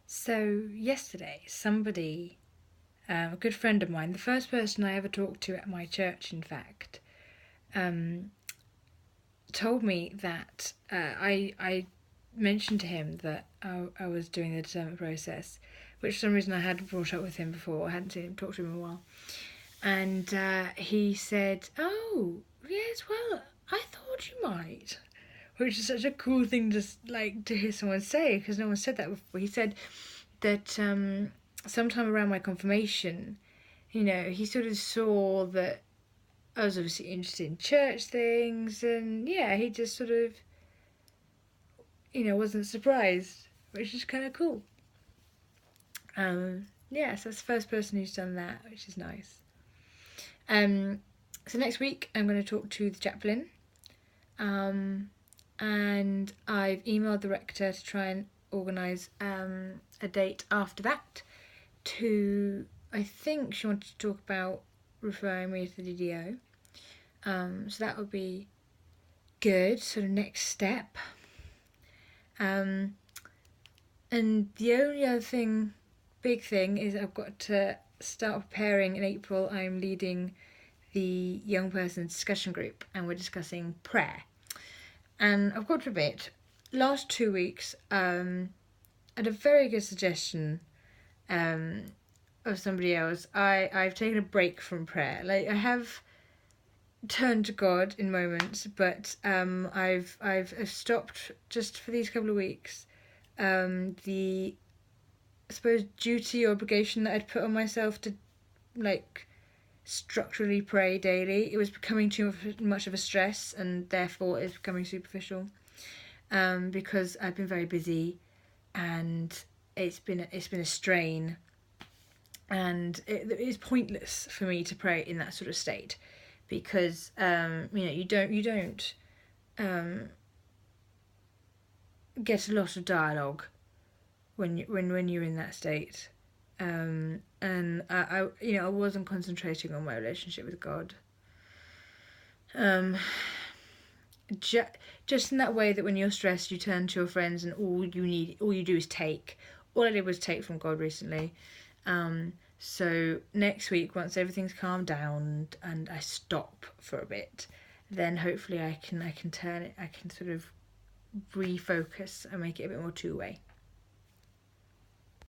So yesterday, somebody, a good friend of mine, the first person I ever talked to at my church, in fact, um, told me that I mentioned to him that I was doing the discernment process, which for some reason I had brought up with him before. I hadn't seen him talk to him in a while, and he said, "Oh, yes, well, I thought you might." Which is such a cool thing to hear someone say, because no one said that before. He said that sometime around my confirmation, he sort of saw that I was obviously interested in church things, and yeah, he just sort of, wasn't surprised, which is kind of cool. Yeah, so that's the first person who's done that, which is nice. So next week I'm going to talk to the chaplain, and I've emailed the rector to try and organise a date after that. I think she wanted to talk about referring me to the DDO. So that would be good, sort of next step. And the only other big thing, is I've got to start preparing in April. I'm leading the young person's discussion group, and we're discussing prayer. And I've got to admit, last 2 weeks, I had a very good suggestion of somebody else. I've taken a break from prayer. Like, I have turned to God in moments, but I've stopped just for these couple of weeks. The, I suppose, duty or obligation that I'd put on myself to structurally pray daily, it was becoming too much of a stress, and therefore it's becoming superficial. Because I've been very busy, and it's been a strain, and it is pointless for me to pray in that sort of state, because you don't get a lot of dialogue when you're in that state. And I wasn't concentrating on my relationship with God. Just in that way that when you're stressed, you turn to your friends, and all you do is take. All I did was take from God recently. So next week, once everything's calmed down and I stop for a bit, then hopefully I can turn it. I can sort of refocus and make it a bit more two-way.